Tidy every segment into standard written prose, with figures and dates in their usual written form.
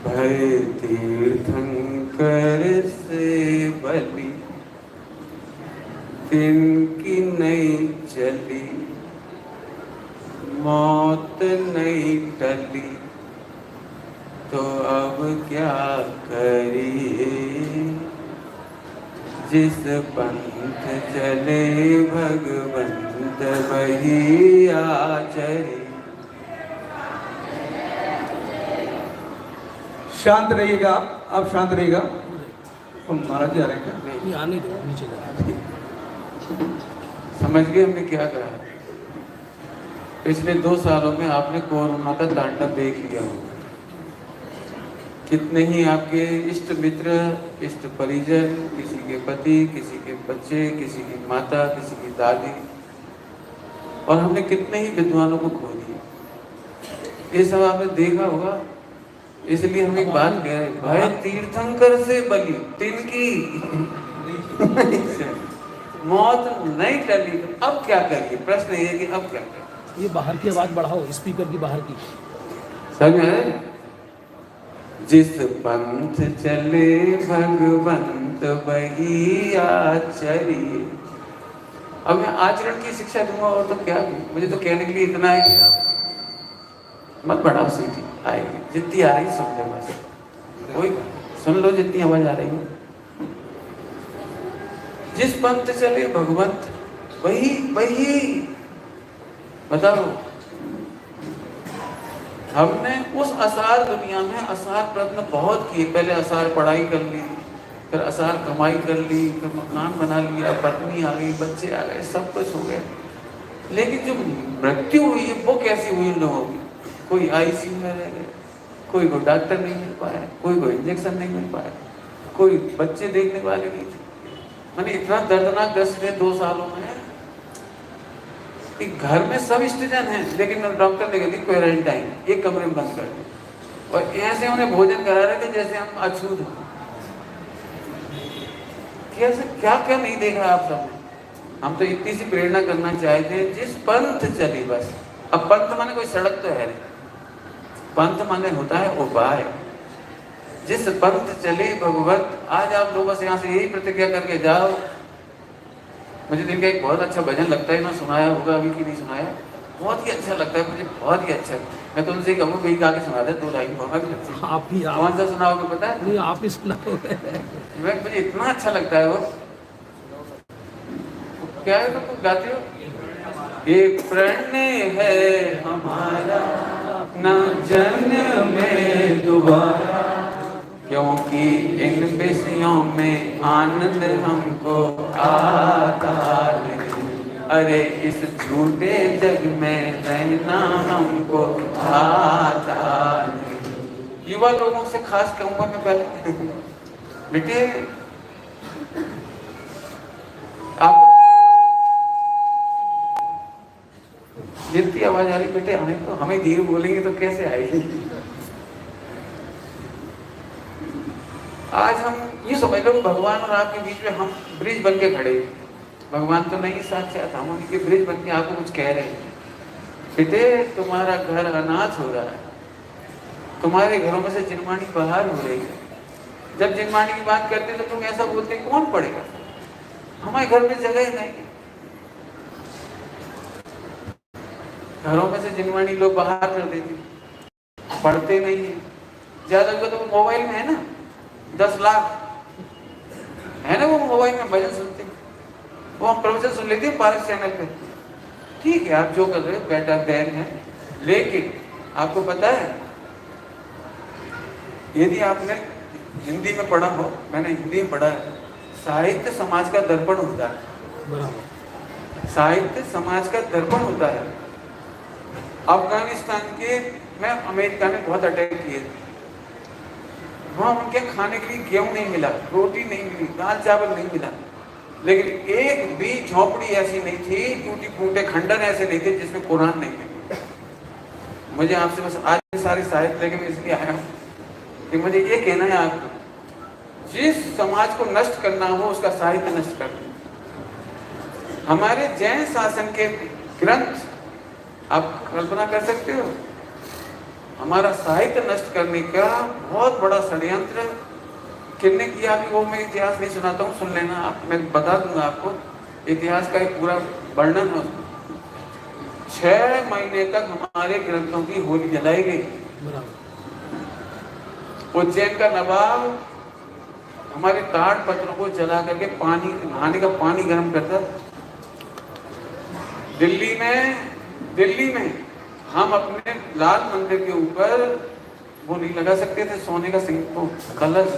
भय तीर्थंकर से बलि, तिनकी नहीं चली, मौत नहीं टली, तो अब क्या करिए। जिस पंथ चले भगवंत वही आचरे। शांत रहिएगा, आप शांत रहिएगा। महाराज जी आ रहे हैं क्या? नहीं, आने दो, नीचे जाओ। समझ गए हमने क्या कहा? पिछले 2 सालों में आपने कोरोना का तांडव देख लिया होगा। कितने ही आपके इष्ट मित्र, इष्ट परिजन, किसी के पति, किसी के बच्चे, किसी की माता, किसी की दादी, और हमने कितने ही विद्वानों को खो दिया। ये सब आपने देखा होगा। इसलिए हम एक बात कह रहे हैं, भय तीर्थंकर से बलि, तिनकी मौत नहीं टली, तो अब क्या करिए। प्रश्न ये है कि अब क्या करें। ये बाहर की आवाज बढ़ाओ, स्पीकर की बाहर की। समझ में? जिस पंथ चले भगवंत वही आचरिए। अब मैं आचरण की शिक्षा दूंगा और तो क्या, मुझे तो कहने के लिए इतना है कि आप मत बढ़ाओ, सीटी आएगी जितनी आ रही सुन लो, बस कोई सुन लो जितनी आवाज आ रही है। जिस पंथ चले भगवंत वही बताओ। हमने उस असार दुनिया में असार प्रयत्न बहुत किए। पहले असार पढ़ाई कर ली, फिर असार कमाई कर ली, फिर मकान बना लिया, पत्नी आ गई, बच्चे आ गए, सब कुछ हो गया। लेकिन जो मृत्यु हुई है वो कैसी हुई इन लोगों की? कोई आईसीयू में रह गए, कोई को डॉक्टर नहीं मिल पाया, कोई को इंजेक्शन नहीं मिल पाया, कोई बच्चे देखने वाले नहीं थे। मैंने इतना दर्दनाक दृश्य थे 2 सालों में कि घर में सब स्टेजन हैं, लेकिन डॉक्टर ने कह दी क्वारंटाइन, एक कमरे में बंद कर दिया, और ऐसे उन्हें भोजन करा रहे थे जैसे हम अछूत हैं। कैसे क्या क्या नहीं देखा आप सब। हम तो इतनी सी प्रेरणा करना चाहते हैं, जिस पंथ चली बस। अब पंथ माने कोई सड़क तो है नहीं, पंथ माने होता है उपाय। जिस पंथ चले भगवत। आज आप लोग बस यहाँ से यही प्रतिज्ञा करके जाओ। मुझे दिन का एक बहुत अच्छा भजन लगता है, ना सुनाया होगा अभी कि नहीं सुनाया, बहुत ही अच्छा लगता है मुझे, बहुत ही अच्छा। मैं तो उनसे कहूँ कहीं गा के सुना दे 2 लाइन। आप ही कौन सा सुनाओगे पता है? नहीं, आप ही सुनाओ। मुझे इतना अच्छा लगता है वो। क्या है तुम गाते हो? ये प्रणय है हमारा न जन्म में दोबारा, क्योंकि इन विषयों में आनंद हमको आता नहीं। अरे इस झूठे जग में रहना हमको आता नहीं। युवा लोगों से खास कहूंगा मैं पहले, बेटे आप जितनी आवाज आ रही बेटे हमें तो, हमें धीरे बोलेंगे तो कैसे आएगी। आज हम ये समझ लो भगवान और आपके बीच में हम ब्रिज बन के खड़े। भगवान तो नहीं साक्षात, हम उनके ब्रिज बन के आपको कुछ कह रहे हैं। बेटे तुम्हारा घर अनाथ हो रहा है, तुम्हारे घरों में से जिनवाणी बाहर हो रही है। जब जिनवाणी की बात करते तो तुम ऐसा बोलते कौन पढ़ेगा, हमारे घर में जगह नहीं। घरों में से जिनवाणी लोग बाहर कर देते, पढ़ते नहीं है। ज्यादा तो मोबाइल में है ना, 10 लाख है ना, वो मोबाइल में भजन सुनते हैं, वो हम प्रवचन सुन लेते हैं पारस चैनल पे। ठीक है आप जो कर रहे हो बेटर देन है, लेकिन आपको पता है यदि आपने हिंदी में पढ़ा हो, मैंने हिंदी में पढ़ा है, साहित्य समाज का दर्पण होता है। साहित्य समाज का दर्पण होता है। अफगानिस्तान के में अमेरिका ने बहुत अटैक किए थे, वहाँ उनके खाने के लिए गेहूं नहीं मिला, रोटी नहीं मिली, दाल चावल नहीं मिला, लेकिन एक भी झोपड़ी ऐसी नहीं थी, टूटी फूटे खंडर ऐसे नहीं थे जिसमें कुरान नहीं थे। मुझे आपसे बस आज सारे साहित्य लेके मैं इसलिए आया हूँ कि मुझे ये कहना है आपको, जिस समाज को नष्ट करना हो उसका साहित्य नष्ट कर दो। हमारे जैन शासन के ग्रंथ आप कल्पना कर सकते हो, हमारा साहित्य नष्ट करने का बहुत बड़ा षड्यंत्र किसने किया, अभी वो मैं इतिहास नहीं सुनाता हूँ, सुन लेना आप, मैं बता दूंगा आपको। इतिहास का एक पूरा वर्णन है। 6 महीने तक हमारे ग्रंथों की होली जलाई गई। उज्जैन का नवाब हमारे ताड़ पत्रों को जला करके पानी, नहाने का पानी गर्म करता। दिल्ली में हम अपने लाल मंदिर के ऊपर वो नहीं लगा सकते थे सोने का कलश।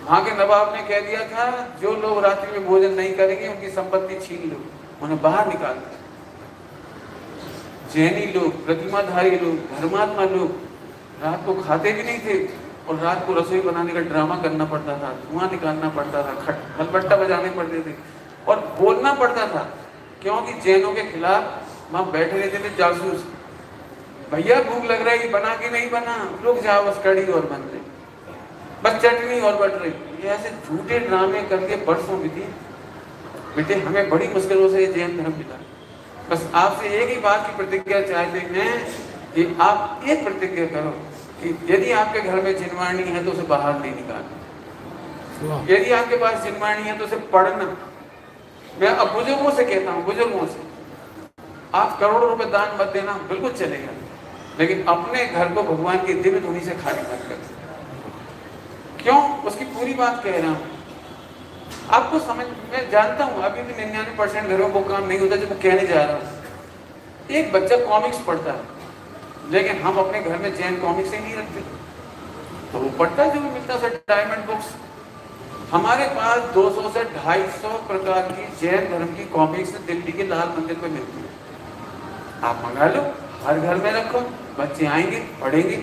वहां के नवाब ने कह दिया था जो लोग रात्रि में भोजन नहीं करेंगे उनकी संपत्ति छीन लो, उन्हें बाहर निकाल दिया। जैनी लोग, प्रतिमाधारी लोग, धर्मात्मा लोग रात को खाते भी नहीं थे और रात को रसोई बनाने का ड्रामा करना पड़ता था, धुआं निकालना पड़ता था, खलबट्टा बजाने पड़ते थे और बोलना पड़ता था, क्योंकि जैनों के खिलाफ वहां बैठे रहते थे जासूस। भैया भूख लग रहा है, बना के नहीं बना, रुक जाओ, बस कड़ी और बन रही, बस चटनी और बट रही। ये ऐसे झूठे ड्रामे करके बरसों बीती। बेटे हमें बड़ी मुश्किलों से जैन धर्म मिला। बस आपसे एक ही बात की प्रतिज्ञा चाहते हैं कि आप एक प्रतिज्ञा करो कि यदि आपके घर में जिनवाणी है तो उसे बाहर नहीं निकालना, यदि आपके पास जिनवाणी है तो उसे पढ़ना। मैं अब बुजुर्गों से कहता हूँ, बुजुर्गों से, आप करोड़ों रुपए दान मत देना, बिल्कुल चलेगा, लेकिन अपने घर को भगवान की दिव्य धुनी से खाली मत कर। क्यों? उसकी पूरी बात कह रहा हूँ आपको समझ। मैं जानता हूँ अभी भी 99% घरों को काम नहीं होता जो मैं कहने जा रहा हूँ। एक बच्चा कॉमिक्स पढ़ता है, लेकिन हम अपने घर में जैन कॉमिक्स ही नहीं रखते, तो वो पढ़ता है जो भी मिलता है, डायमंड बुक्स। हमारे पास 200 से 250 प्रकार की जैन धर्म की कॉमिक्स दिल्ली के लाल मंदिर पे मिलती है। आप मंगा लो, हर घर में रखो, बच्चे आएंगे पढ़ेंगे,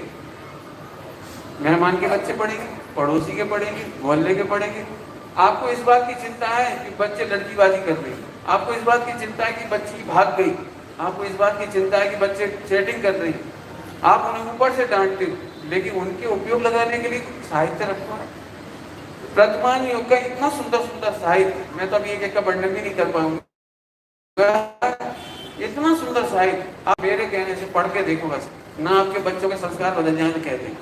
मेहमान के बच्चे पढ़ेंगे, पड़ोसी के पढ़ेंगे, मोहल्ले के पढ़ेंगे। आपको इस बात की चिंता है कि बच्चे लड़कीबाजी कर रहे हैं, आपको इस बात की चिंता है कि बच्ची भाग गई, आपको इस बात की चिंता है कि बच्चे चैटिंग कर रहे हैं, आप उन्हें ऊपर से डांटते हो, लेकिन उनके उपयोग लगाने के लिए साहित्य रखो। वर्तमान युग का इतना सुंदर सुंदर साहित्य, मैं तो अभी एक का वर्णन भी नहीं कर पाऊंगा, इतना सुंदर साहित्य आप मेरे कहने से पढ़ के देखो, बस ना आपके बच्चों के संस्कार बदल जाए कहते हैं।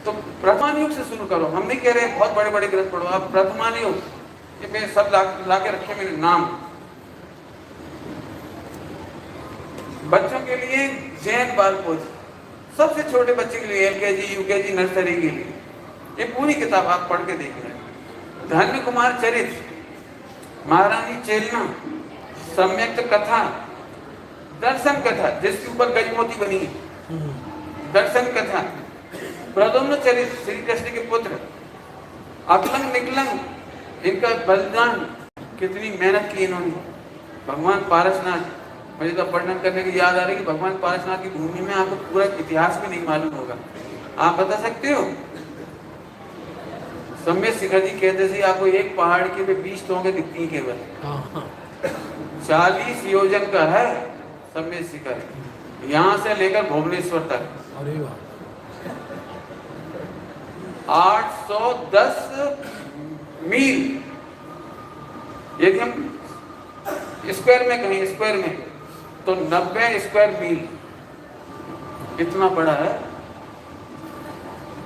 तो प्रथमान युग से शुरू करो, हम नहीं कह रहे बहुत बड़े बड़े ग्रंथ पढ़ो, आप प्रथमान युग, ये मैं सब ला के रखे मेरे नाम। बच्चों के लिए जैन बाल पोथी, सबसे छोटे बच्चे के लिए LKG UKG नर्सरी के लिए ये पूरी किताब आप पढ़ के देख रहे हैं। धन्य कुमार चरित्र, महारानी चेलना, सम्यक्त कथा, दर्शन कथा जिसके ऊपर गजमोती बनी है, दर्शन कथा, प्रद्युम्न चरित्र श्री कृष्ण के पुत्र, अकलंग निकलंग इनका बलिदान, कितनी मेहनत की इन्होंने। भगवान पारसनाथ, मुझे तो वर्णन करने की याद आ रही कि भगवान पारसनाथ की भूमि में आपको पूरा इतिहास भी नहीं मालूम होगा, आप बता सकते हो? सम्यक शिखर जी कहते थे आपको एक पहाड़ के 20 टोंगे दिखती हैं केवल, 40 योजन का है सम्यक शिखर, यहाँ से लेकर भुवनेश्वर तक 810 मील। यदि हम स्क्वायर में कहें, स्क्वायर में तो 90 स्क्वायर मील, इतना बड़ा है।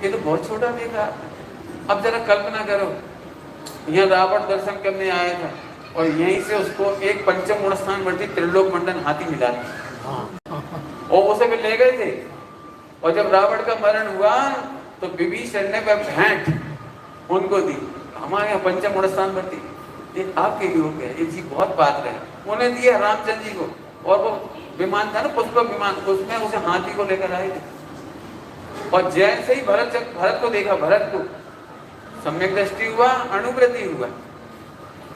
ये तो बहुत छोटा देखा। अब जरा कल्पना करो, यहाँ रावण दर्शन करने आया था और यहीं से उसको एक पंचम गुण स्थान बढ़ती त्रिलोक मंडन हाथी मिला और उसे भी ले गए थे। और जब रावण का मरण हुआ तो विभीषण ने वह भेंट उनको दी, हमारे यहाँ पंचम गुण स्थान बढ़ती, ये आपके योग है, ये जी बहुत बात है। उन्हें दिया रामचंद्र जी को, और वो विमान था ना पुष्पक विमान, उसमें उसे हाथी को लेकर आए थे। और जैसे ही भरत को देखा, भरत को सम्यक दृष्टि हुआ, अनुवृत्ति हुआ।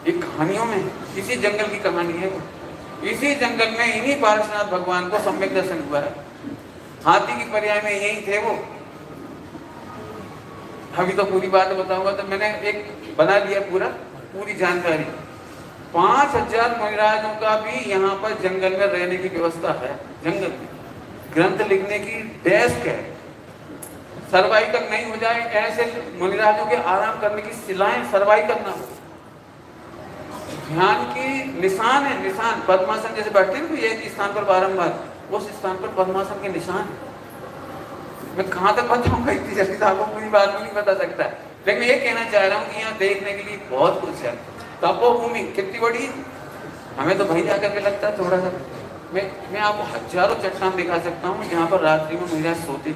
ये कहानियों में इसी जंगल की कहानी है, इसी जंगल में इन्हीं पारसनाथ भगवान को सम्यक दर्शन हुआ है। हाथी की पर्याय में यही थे वो। अभी तो पूरी बात बताऊंगा, तो मैंने एक बना लिया पूरी जानकारी। 5000 मुनिराजों का भी यहाँ पर जंगल में रहने की व्यवस्था है। जंगल में ग्रंथ लिखने की डेस्क है, सर्वाइकल नहीं हो जाए ऐसे मुनिराजों के आराम करने की शिलाएं, सर्वाइकल ना हो। ध्यान की निशान है, निशान पद्मासन जैसे बैठते हैं एक स्थान पर बारंबार, उस स्थान पर पद्मासन के निशान। मैं कहाँ तक बताऊंगा, इतनी जल्दी तो आपको पूरी बात भी नहीं बता सकता, लेकिन मैं ये कहना चाह रहा हूँ कि यहाँ देखने के लिए बहुत कुछ है। तपोभूमि कितनी बड़ी है, हमें तो वहीं जाकर के लगता है थोड़ा सा। मैं आपको हजारों चट्टान दिखा सकता हूँ जहाँ पर रात्रि में महाराज सोते,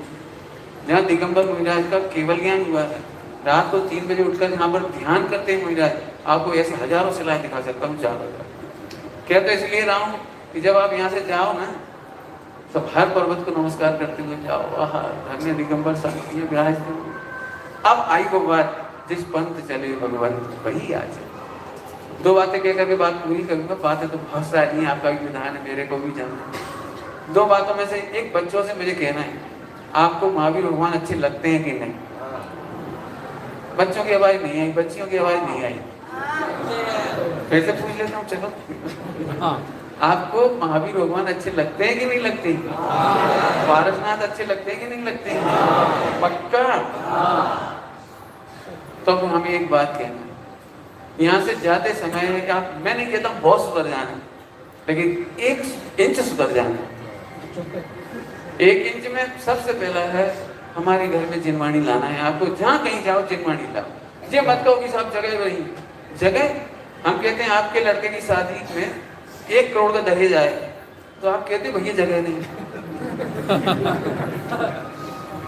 जहाँ दिगंबर महाराज का केवल ज्ञान हुआ है। रात को 3 बजे उठकर यहाँ पर ध्यान करते हैं महाराज, आपको ऐसे हजारों शिलाएं दिखा सकता हूँ ज़्यादा। क्या तो इसलिए रहा हूँ कि जब आप यहाँ से जाओ ना, तो हर पर्वत को नमस्कार करते हुए जाओ। आहा, धन्य दिगंबर संत ये विराजते हो। अब आई वो बात, जिस पंथ चले भगवान वही आ जाए। 2 बातें कह करके बात पूरी करूंगा, बातें तो बहुत सारी हैं, आपका भी विधान है, मेरे को भी जानना है। 2 बातों में से एक, बच्चों से मुझे कहना है, आपको महावीर भगवान अच्छे लगते हैं कि नहीं? बच्चों की आवाज नहीं आई, बच्चियों की आवाज नहीं आई, फिर से पूछ लेता हूँ, चलो। हाँ, आपको महावीर भगवान अच्छे लगते हैं कि नहीं लगते? पारसनाथ अच्छे लगते हैं कि नहीं लगते? पक्का? तो हमें एक बात कहना है, यहाँ से जाते समय आप, मैं नहीं कहता हूँ बहुत सुधर जाना, लेकिन 1 इंच सुधर जाना। 1 इंच में सबसे पहला है, हमारे घर में जिनवाणी लाना है। आपको जहाँ कहीं जाओ जिनवाणी लाओ। ये मत कहो कि साहब जगह वही जगह। हम कहते हैं आपके लड़के की शादी में 1 करोड़ का दहेज आए, तो आप कहते भैया जगह नहीं।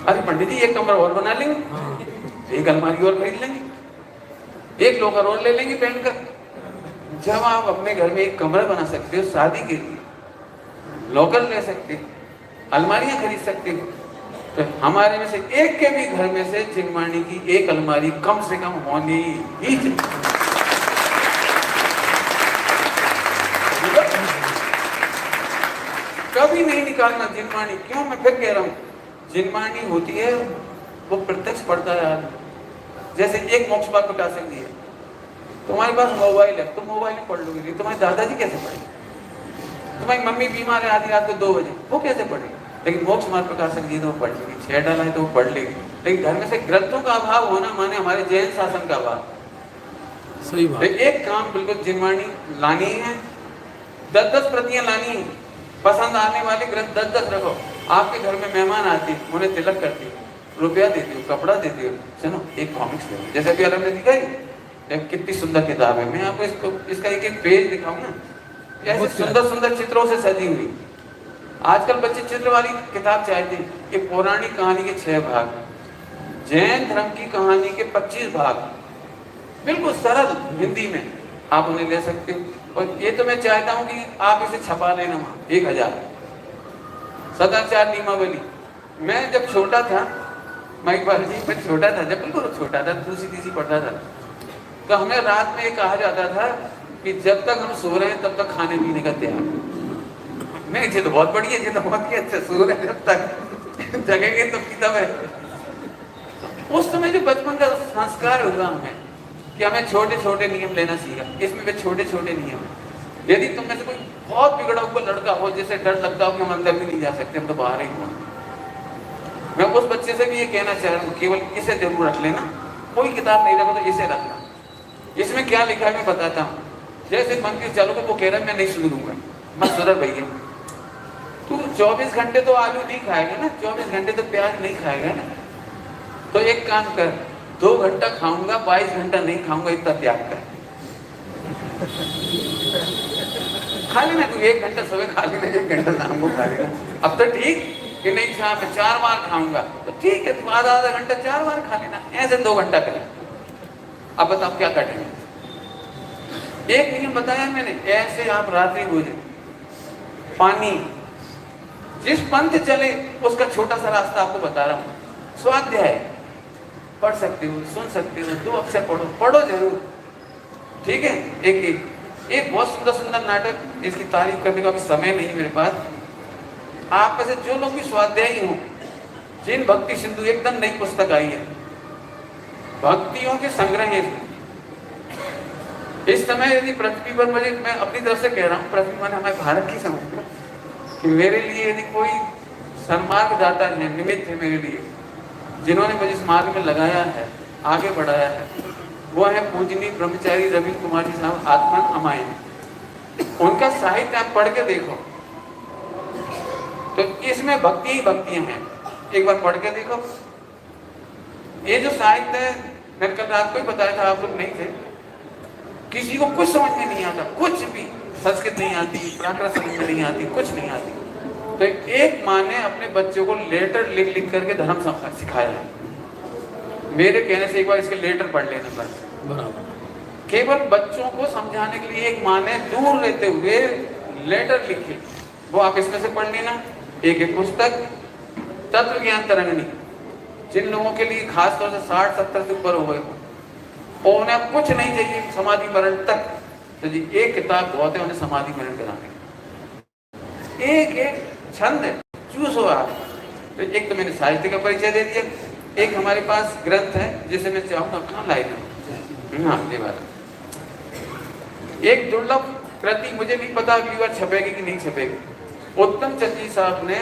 अरे पंडित जी 1 कमरा और बना लेंगे, 1 अलमारी और खरीद लेंगे, 1 लोकर और ले लेंगे पहन कर। जब आप अपने घर में 1 कमरा बना सकते हो शादी के लिए, लोकर ले सकते हो, अलमारियां खरीद सकते हो, तो हमारे में से एक के भी घर में से जिनवाणी की 1 अलमारी कम से कम होनी ही चाहिए। कभी नहीं निकालना जिनवाणी। क्यों? मैं फिर कह रहा हूँ, जिनवाणी होती है वो प्रत्यक्ष पढ़ता है आदमी। जैसे एक मोक्ष बाग बता सकती है, तुम्हारे पास मोबाइल है, तुम मोबाइल में पढ़ लोगे, तुम्हारे दादाजी कैसे पढ़े? तुम्हारी मम्मी बीमार है आधी रात को 2 बजे, वो कैसे पढ़े? लेकिन मोक्ष मार्ग प्रकाश संगीत वो पढ़ लेगी, 6 डाला है तो वो पढ़ लेगी। लेकिन घर में से ग्रंथों का अभाव होना माने हमारे जैन शासन का अभाव। सही बात। एक काम बिल्कुल जिनवाणी लानी है, 10-10 प्रतियां लानी है। पसंद आने वाले ग्रंथ 10-10 रखो। आपके घर में मेहमान आते, उन्हें तिलक करती हो, रुपया देती हो, कपड़ा देती हो, चलो 1 कॉमिक्स ले लो। जैसे अभी अलग ने दिखाई, कितनी सुंदर किताब है। मैं आपको इसका एक पेज दिखाऊं ना, ऐसे सुंदर चित्रों से सजी हुई। आजकल बच्चे चित्र वाली किताब चाहते हैं। ये पौराणिक कहानी के 6 भाग, जैन धर्म की कहानी के 25 भाग, बिल्कुल सरल हिंदी में आप उन्हें ले सकते हो। और ये तो मैं चाहता हूँ कि आप इसे छपा लेना वहाँ 1000 सदाचार नियमावली। मैं जब छोटा था, महिपाल जी, मैं छोटा था, जब बिल्कुल छोटा था, दूसरी पढ़ता था, तो हमें रात में कहा जाता था कि जब तक हम सो रहे हैं तब तक खाने पीने का त्याग। मैं ये तो बहुत बढ़िया, ये तो बहुत ही अच्छा, सो रहे जब तक, जगेंगे तो किताब है। उस समय जो बचपन का संस्कार हुआ हमें कि हमें छोटे नियम लेना सीखा। इसमें भी छोटे नियम है। यदि तुम में से कोई बहुत बिगड़ा हुआ लड़का हो, जिसे डर लगता हो कि हम अंदर भी नहीं जा सकते, हम तो बाहर ही हुआ, मैं उस बच्चे से भी ये कहना चाह रहा हूँ, केवल इसे जरूर रख लेना। कोई किताब नहीं रखो तो इसे रखना। इसमें क्या लिखा है मैं बताता हूँ। जैसे मंदिर चलोगे, वो कह रहा है मैं नहीं सुधरूंगा, मत सुधर भैया। तू 24 घंटे तो आलू नहीं खाएगा ना, 24 घंटे तो प्याज नहीं खाएगा ना, तो एक काम कर, 2 घंटा खाऊंगा, 22 घंटा नहीं खाऊंगा, इतना त्याग कर। खा लेना तू 1 घंटा सुबह खा लेना, 1 घंटा शाम को खा लेना। अब तो ठीक कि नहीं, शाम में 4 बार खाऊंगा, तो ठीक है, तू आधा घंटा 4 बार खा लेना, ऐसे 2 घंटा करें। अब बताओ क्या करेंगे? एक नियम बताया मैंने, ऐसे आप रात्रि भोजन, पानी, जिस पंथ चले उसका छोटा सा रास्ता आपको बता रहा हूँ। स्वाध्याय पढ़ सकते हो, सुन सकते हो, 2 अक्षर पढ़ो जरूर, ठीक है। एक बहुत सुंदर नाटक, इसकी तारीफ करने का भी समय नहीं मेरे पास। आप में से जो लोग भी स्वाध्यायी हो, जिन भक्ति सिंधु, एकदम नई पुस्तक आई है, भक्तियों के संग्रह है। इस समय यदि पृथ्वी पर, मुझे, मैं अपनी तरफ से कह रहा हूँ, पृथ्वी मैंने हमारे भारत की समझ कि मेरे लिए यदि कोई सन्मार्ग दाता है, निमित्त है मेरे लिए, जिन्होंने मुझे इस मार्ग में लगाया है, आगे बढ़ाया है, वो है पूजनीय ब्रह्मचारी रविंद्र कुमार जी साहब, आत्मन अमायन। उनका साहित्य आप पढ़ के देखो, इसमें भक्ति ही भक्तियां हैं। एक बार पढ़ के देखो। ये जो साहित्य है, मैंने कल रात को ही बताया था, आप लोग नहीं थे, किसी को कुछ समझ में नहीं आता, कुछ भी। संस्कृत नहीं आती, प्राकृत समझ में नहीं आती, कुछ नहीं आती। तो एक माँ ने अपने बच्चों को लेटर लिख लिख करके धर्म सिखाया है। मेरे कहने से एक बार इसके लेटर पढ़ लेना बस। बराबर। केवल बच्चों को समझाने के लिए एक माँ ने दूर रहते हुए लेटर लिखे, वो आप इसमें से पढ़ लेना। एक पुस्तक तत्व ज्ञान तरंगिणी, जिन लोगों के लिए खास तौर से 60-70 से ऊपर हो गए और उन्हें अब कुछ नहीं चाहिए समाधि मरण तक, तो जी एक किताब बहुत है उन्हें समाधि मरण कराने। एक एक छंद चूस हो आप। तो एक तो मैंने साहित्य का परिचय दे दिया, एक हमारे पास ग्रंथ है जिसे मैं चाहूंगा अपना लाइव। हाँ ये बात। एक दुर्लभ कृति, मुझे नहीं पता अगली बार छपेगी कि नहीं छपेगी। उत्तम चंद जी साहब ने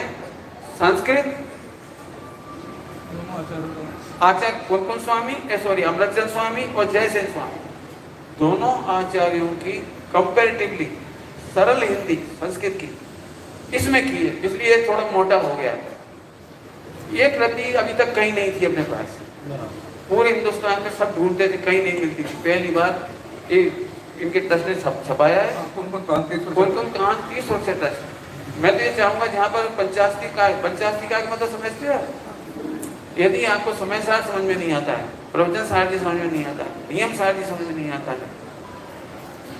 संस्कृत आचार्य कुलकुल स्वामी, सॉरी अमृतचंद स्वामी और जयसेन स्वामी, दोनों आचार्यों की कंपैरेटिवली सरल हिंदी संस्कृत की इसमें की है, इसलिए थोड़ा मोटा हो गया है। ये कृति अभी तक कहीं नहीं थी अपने पास, पूरे हिंदुस्तान में सब ढूंढते थे, कहीं नहीं मिलती थी। पहली बार ये इनके ट्रस्ट ने छपाया है, कुलकुल कांति से ट्रस्ट। मैं तो ये चाहूंगा जहाँ पर पंचास्ती का मतलब समझते हो, यदि आपको समय सार समझ में नहीं आता है, प्रवचन सार जी समझ में नहीं आता है, नियम सार जी समझ में नहीं आता है,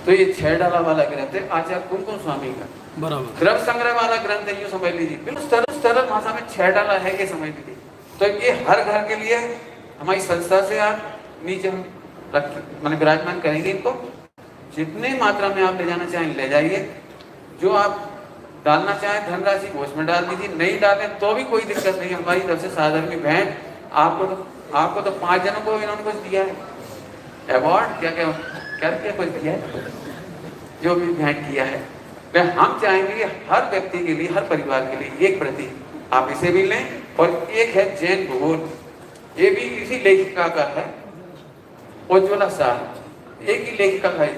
तो ये 6 डाला वाला ग्रंथ है आचार्य कुलकुल स्वामी का। बराबर। द्रव्य संग्रह वाला ग्रंथ है, यूँ समझ लीजिए। बिल्कुल सरल भाषा में 6 डाला है, ये समझ लीजिए। तो ये हर घर के लिए हमारी संस्था से आप नीचे हम मैंने विराजमान करेंगे इनको। जितने मात्रा में आप ले जाना चाहें ले जाइए, जो आप डालना चाहें धनराशि वो उसमें डाल दीजिए, नहीं डालें तो भी कोई दिक्कत नहीं। हमारी तरफ से साधारण की भेंट आपको तो 5 जनों को इन्होंने कुछ दिया है, अवार्ड क्या कुछ दिया है, जो भी भेंट किया है। तो हम चाहेंगे हर व्यक्ति के लिए, हर परिवार के लिए एक प्रति आप इसे भी लें। और एक है जैन भूगोल, ये भी इसी लेखिका का है, उज्ज्वला साह, एक ही लेखिका का है।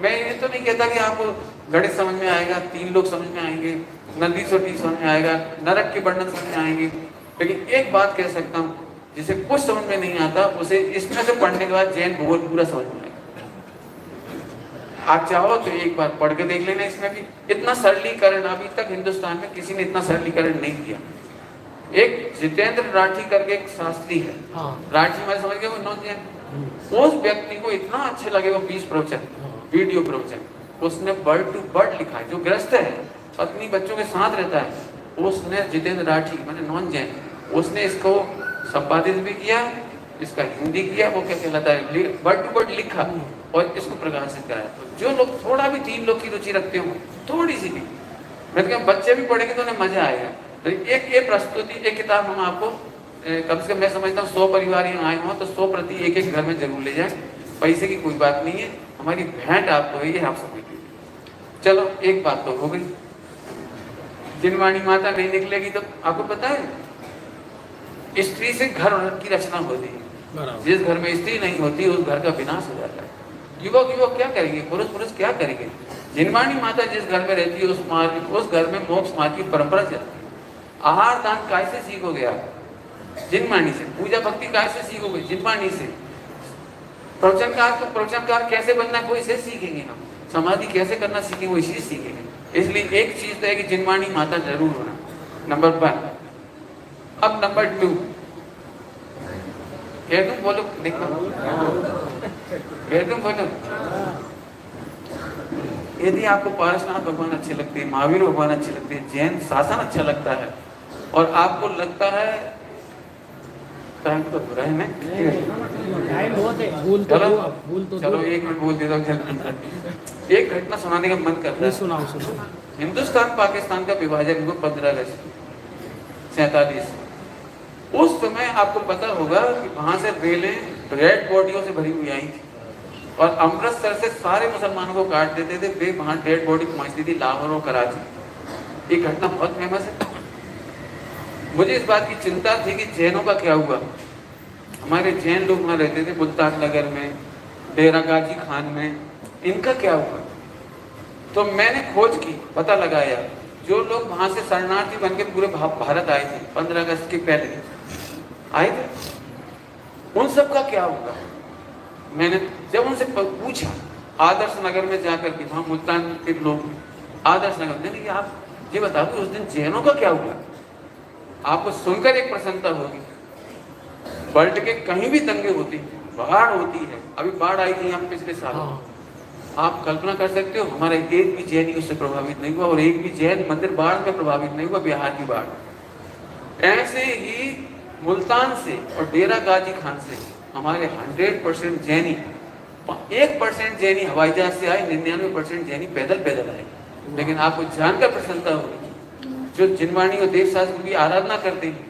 मैं ये तो नहीं कहता कि आपको गणित समझ में आएगा, 3 लोग समझ में आएंगे, नदी सोटी समझ में आएगा, नरक के वर्णन समझ में आएंगे, लेकिन एक बात कह सकता हूँ, जिसे कुछ समझ में नहीं आता उसे इसमें से पढ़ने के बाद जैन भूगोल पूरा समझ में आएगा। आप चाहो तो एक बार पढ़ के देख लेना। इसमें भी इतना सरलीकरण अभी तक हिंदुस्तान में किसी ने इतना सरलीकरण नहीं किया। एक जितेंद्र राठी करके एक शास्त्री है, राठी मैं समझ गया, वो नॉन जैन। उस व्यक्ति को इतना अच्छे लगे वो 20 प्रवचन, वीडियो प्रवचन, उसने वर्ड टू वर्ड लिखा है। जो ग्रस्त है, पत्नी बच्चों के साथ रहता है, उसने जितेंद्र राठी मैंने नॉन जैन, उसने इसको संपादित भी किया, इसका हिंदी किया, वो क्या कहलाता है वर्ड टू वर्ड लिखा और इसको प्रकाशित कराया। तो जो लोग थोड़ा भी 3 लोग की रुचि रखते हो, थोड़ी सी भी, मैं तो बच्चे भी पढ़ेंगे तो उन्हें मजा आएगा। तो एक ये प्रस्तुति, एक किताब हम आपको कम से कम मैं समझता हूँ 100 परिवार यहाँ आए हों तो 100 प्रति एक घर में जरूर ले जाए। पैसे की कोई बात नहीं है, हमारी भेंट आपको है, ये आप समझ लीजिए। चलो एक बात तो हो गई, जिनवाणी माता नहीं निकलेगी तो आपको पता है स्त्री से घर की रचना होती है। जिस घर में स्त्री नहीं होती उस घर का विनाश हो जाता है। युवक क्या करेंगे, पुरुष क्या करेंगे। जिनवाणी माता जिस घर में रहती है उस घर में मोक्ष मार्ग की परंपरा चलती है। आहार दान कैसे सीखोगे आप? जिनवाणी से। पूजा भक्ति कैसे सीखोगे? जिनवाणी से। प्रवचनकार कैसे बनना कोई से सीखेंगे हम। समाधि कैसे करना सीखेंगे वो इसी सीखेंगे। इसलिए एक चीज तो है कि जिनवाणी माता जरूर होना, नंबर 1। अब नंबर 2 बोलो, देखो बोलो। यदि आपको पारसनाथ भगवान अच्छे लगते हैं, महावीर भगवान अच्छे लगते हैं, जैन शासन अच्छा लगता है और आपको लगता है टाइम तो बुरा है, चलो 1 मिनट बोल देता हूँ। एक घटना सुनाने का मन करता है। सुनाओ। हिंदुस्तान पाकिस्तान का विभाजन हुआ 15 अगस्त 47। उस समय आपको पता होगा कि वहां से रेलें डेड बॉडियों से भरी हुई आई थी और अमृतसर से सारे मुसलमानों को काट देते थे। वे वहां डेड बॉडी पहुंचती थी लाहौर और कराची। ये घटना बहुत फेमस है। मुझे इस बात की चिंता थी कि जैनों का क्या हुआ। हमारे जैन लोग वहाँ रहते थे मुल्तान नगर में, डेरा गाजी खान में, इनका क्या हुआ। तो मैंने खोज की, पता लगाया जो लोग वहां से शरणार्थी बन के पूरे भारत आए थे 15 अगस्त के पहले आए थे, उन सब का क्या होगा? मैंने जब उनसे पूछा आदर्श नगर में जाकर के, वहां मुल्तान के लोग आदर्श नगर, नहीं आप ये बता दो उस दिन जैनों का क्या हुआ? आपको सुनकर एक प्रसन्नता होगी। वर्ल्ड के कहीं भी दंगे होते हैं, बाढ़ होती है, अभी बाढ़ आई थी यहाँ पिछले साल, आप कल्पना कर सकते हो हमारा एक भी जैन उससे प्रभावित नहीं हुआ और एक भी जैन मंदिर बाढ़ में प्रभावित नहीं हुआ, बिहार की बाढ़। ऐसे ही मुल्तान से और डेरा गाजी खान से हमारे 100% जैनी, 1% जैनी हवाई जहाज से आए, 99% जैनी पैदल पैदल आए। लेकिन आपको जानकर प्रसन्नता होगी जो जिनवाणी और देव शास्त्र की आराधना करते हैं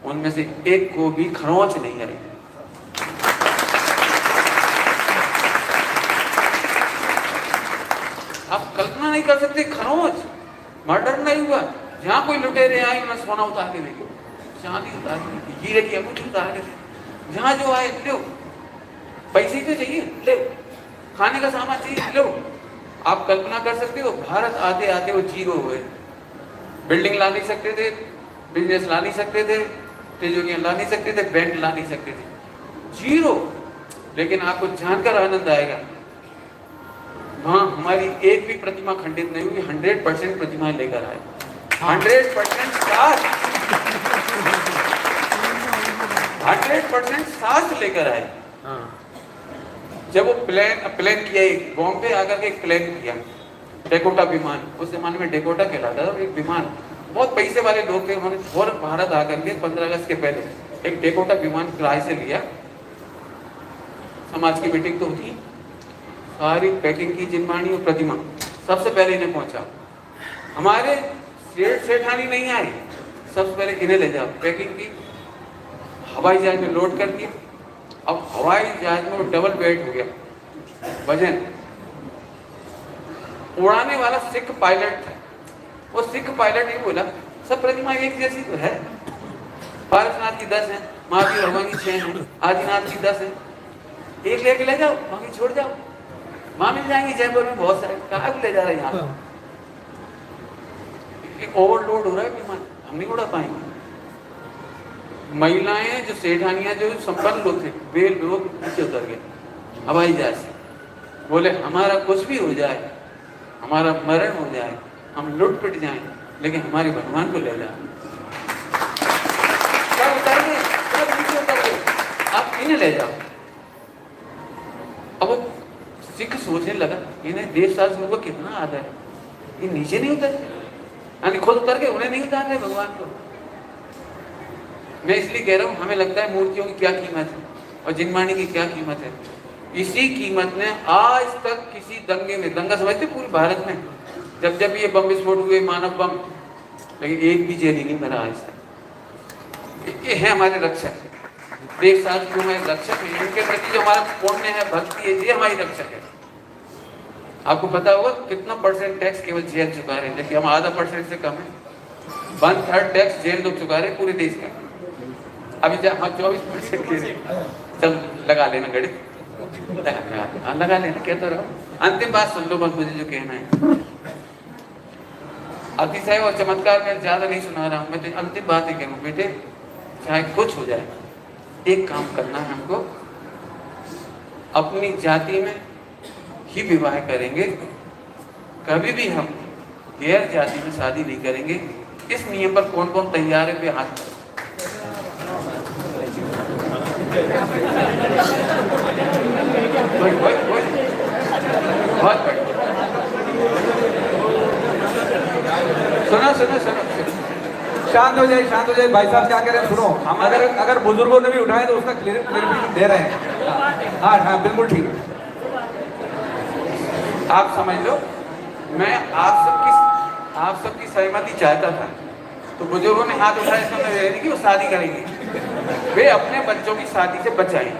उनमें से एक को भी खरोंच नहीं आई। आप कल्पना नहीं कर सकते, खरोंच मर्डर नहीं हुआ। जहां कोई लुटेरे आए उन्हें सोना उतार के देखो, चांदी उतार के, हीरे की अंगूठी उतार के, जहां जो आए लो, पैसे तो चाहिए ले, खाने का सामान चाहिए लो। आप कल्पना कर सकते हो भारत आते आते वो जीरो हुए, बिल्डिंग ला नहीं सकते थे, बिजनेस ला नहीं सकते थे, तिजोरियां ला नहीं सकते थे, बैंक ला नहीं सकते थे, जीरो। लेकिन आपको जानकर आनंद आएगा वहां हमारी एक भी प्रतिमा खंडित नहीं हुई, 100% प्रतिमाएं लेकर आए, 100% शास्त्र लेकर आए। जब वो प्लेन किया, एक बॉम्बे आकर के एक प्लेन किया, डेकोटा विमान, उस जमाने में डेकोटा कहलाता था, एक विमान, बहुत पैसे वाले लोग थे, उन्होंने और भारत आकर के 15 अगस्त के पहले एक डेकोटा विमान किराए से लिया। समाज की मीटिंग तो होती, सारी पैकिंग की, जिनवाणी और प्रतिमा सबसे पहले इन्हें पहुंचा। हमारे सेठानी नहीं आए, सबसे पहले इन्हें ले जाओ, पैकिंग की, हवाई जहाज में लोड कर दिया। अब हवाई जहाज में वो डबल बेड हो गया वजन। उड़ाने वाला सिख पायलट था, वो सिख पायलट ने बोला सब प्रतिमा एक जैसी तो है, पारसनाथ की 10 है, महावीर भगवान की 6 है, आदिनाथ की 10 है, एक लेके ले जाओ, बाकी छोड़ जाओ, वहां मिल जाएंगी जयपुर में बहुत सारे, कहाँ ले जा रहे हैं यहाँ? ओवरलोड हो रहा है विमान, हम नहीं उड़ा पाएंगे। महिलाएं जो सेठानियां जो संपन्न लोग थे, वे लोग नीचे उतर गए हवाई जहाज से, बोले हमारा कुछ भी हो जाए, हमारा मरण हो जाए, हम लुट पिट जाएं, लेकिन हमारे भगवान को ले जाओ। सब उतर गए, सब नीचे उतर गए, आप इन्हें ले जाओ। अब वो सिख सोचने लगा इन्हें देश शास्त्र को कितना आदर है, ये नीचे नहीं उतर, यानी खुद उतर के उन्हें नहीं उतार रहे भगवान को। मैं इसलिए कह रहा हूँ, हमें लगता है मूर्तियों की क्या कीमत है और जिनवाणी की क्या कीमत है। इसी कीमत ने आज तक किसी दंगे में, दंगा समझते पूरे भारत में, जब जब ये बम विस्फोट हुए, मानव बम, लेकिन एक भी जैनी नहीं मरा आज तक। ये है हमारे रक्षक, देश शास्त्र जो हमारे रक्षक है, इनके प्रति जो हमारा पुण्य है, भक्ति है, ये हमारी रक्षक है। आपको पता होगा कितना % टैक्स केवल जेल चुका रहे हैं, जबकि हम आधा % से कम है। 1/3 टैक्स जेल लोग चुका रहे पूरे देश का। अभी हम 24% के चल लगा लेना गणित, लगा लेना, कहता रहो। अंतिम बात सुन लो बस, मुझे जो कहना है अतिशय और चमत्कार मैं ज्यादा नहीं सुना रहा हूँ, मैं तो अंतिम बात ही कहूँ, बेटे चाहे कुछ हो जाए, एक काम करना है हमको, अपनी जाति में ही विवाह करेंगे, कभी भी हम गैर जाति में शादी नहीं करेंगे। इस नियम पर कौन कौन तैयार है? हाथ करो। बहुत सुनो सुनो सुनो, शांत हो जाए, शांत हो जाए। भाई साहब क्या कह रहे हैं सुनो, हम अगर बुजुर्गों ने भी उठाए तो उसका क्लियरिफिकेशन दे रहे हैं। हाँ हाँ बिल्कुल ठीक है, आप समझ लो। मैं आप सबकी सहमति चाहता था, तो बुजुर्गों ने हाथ उठाया, इसका मतलब नहीं कि वो शादी करेंगे, वे अपने बच्चों की शादी से बचाएंगे।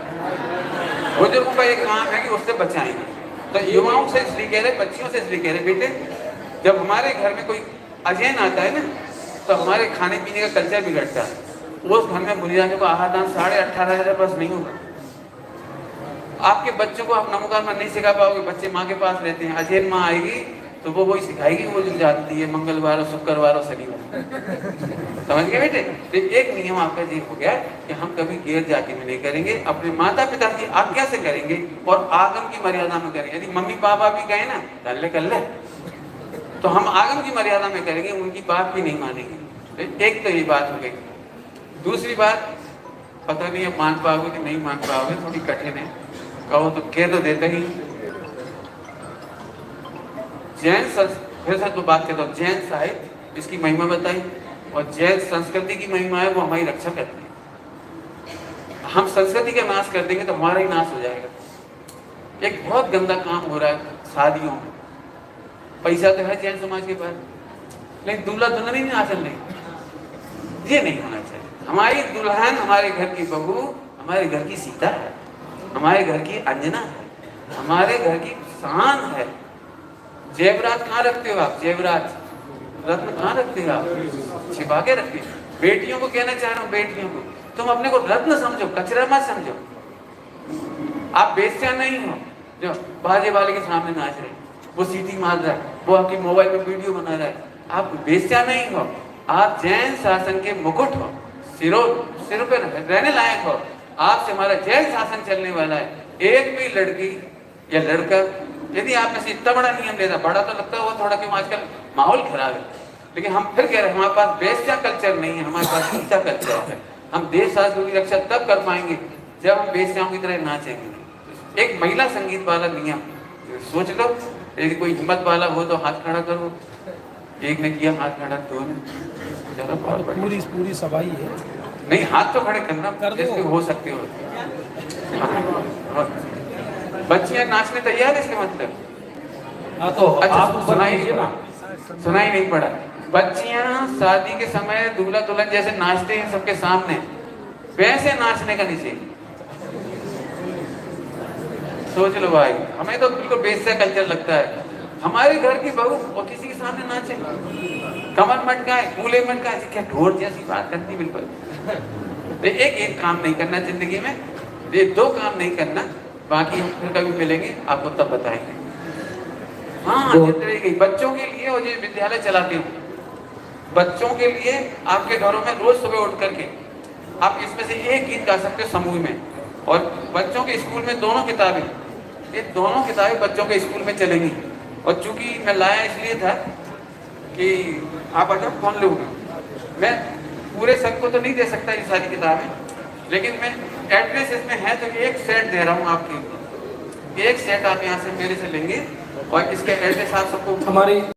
बुजुर्गों का एक काम है कि उससे बचाएंगे। तो युवाओं से इसलिए कह रहे, बच्चियों से इसलिए कह रहे, बेटे जब हमारे घर में कोई अजैन आता है ना, तो हमारे खाने पीने का कल्चर बिगड़ता है। उस घर में बुनियादी को आहार दान 18,500 बस नहीं होगा। आपके बच्चों को आप नमोकार में नहीं सिखा पाओगे, बच्चे माँ के पास रहते हैं, अजैन माँ आएगी तो वो वही सिखाएगी, वो जो जानती है मंगलवार और शुक्रवार और शनिवार। समझ गए बेटे? तो एक नियम आपका ये हो गया कि हम कभी गैर जाति में नहीं करेंगे, अपने माता पिता की आज्ञा से करेंगे और आगम की मर्यादा में करेंगे। यदि मम्मी पापा भी गए ना कर ले, तो हम आगम की मर्यादा में करेंगे, उनकी बात भी नहीं मानेंगे। तो एक तो ये बात हो गई। दूसरी बात, पता नहीं अब मान पाओगे कि नहीं मान पाओगे, थोड़ी कठिन है, कहो तो कह तो देते ही। फिर से तो बात करता हूँ, जैन साहित्य इसकी महिमा बताई और जैन संस्कृति की महिमा है, वो हमारी रक्षा करती है। हम संस्कृति का नाश कर देंगे तो हमारा ही नाश हो जाएगा। एक बहुत गंदा काम हो रहा है शादियों में, पैसा तो है जैन समाज के पास, लेकिन दूल्हा दुल्हन ही नाचन नहीं। ये नहीं होना चाहिए। हमारी दुल्हन, हमारे घर की बहू, हमारे घर की सीता है, हमारे घर की अंजना है, हमारे घर की शान है। जेवरात कहाँ रखते हो आप? जेवरात रत्न कहाँ रखते हो आप? छिपा के रखते हो। बेटियों को कहना चाह रहा हूँ, बेटियों को तुम अपने को रत्न समझो, कचरा मत समझो। आप बेस्या नहीं हो जो बाजे वाले के सामने नाच रहे, वो सीटी मार रहा है, वो आपकी मोबाइल पे वीडियो बना रहा है। आप बेस्या नहीं हो, आप जैन शासन के मुकुट हो, सिर पे रहने लायक हो। आपसे हमारा जैन शासन चलने वाला है। एक भी लड़की या लड़का यदि आप में से इतना बड़ा नियम लेता, बड़ा तो लगता है वो थोड़ा, क्यों आजकल माहौल खराब है, लेकिन हम फिर कह रहे हैं हमारे पास बेस्या कल्चर नहीं है, हमारे पास सीता कल्चर है। हम देश शास्त्र की रक्षा तब कर पाएंगे जब हम बेस्याओं की तरह नाचेंगे। एक महिला संगीत वाला नियम सोच लो, यदि कोई हिम्मत वाला हो तो हाथ खड़ा करो। एक ने किया हाथ खड़ा, दो ने, चलो बहुत बढ़िया। पूरी सभा ही है। नहीं, हाथ तो खड़े करना जैसे हो सकते हो। बच्चियां नाचने तैयार है, इसके मतलब? हाँ तो अच्छा, आप सुनाई नहीं पड़ा। बच्चियां शादी के समय दूल्हा दुल्हन जैसे नाचते हैं सबके सामने, वैसे नाचने का नहीं चाहिए। सोच लो भाई, हमें तो बिल्कुल बेस्या कल्चर लगता है। हमारे घर की बहू और किसी के सामने नाचे, कमर मटकाए, कूले मटकाए, क्या ढोर जैसी बात करती बिल्कुल। तो एक काम नहीं करना जिंदगी में, ये दो काम नहीं करना, बाकी हम फिर कभी मिलेंगे आपको तब बताएंगे। हाँ, बच्चों के लिए और ये विद्यालय चलाते हूँ, बच्चों के लिए आपके घरों में रोज सुबह उठ करके आप इसमें से एक गीत गा सकते हो समूह में। और बच्चों के स्कूल में दोनों किताबें, ये दोनों किताबें बच्चों के स्कूल में चलेंगी। और चूंकि मैं लाया इसलिए था कि आप अच्छा कौन लोगे, मैं पूरे संघ को तो नहीं दे सकता ये सारी किताबें, लेकिन मैं एड्रेस इसमें है तो एक सेट दे रहा हूँ आपके। एक सेट आप यहाँ से मेरे से लेंगे और इसके एड्रेस आप सबको हमारी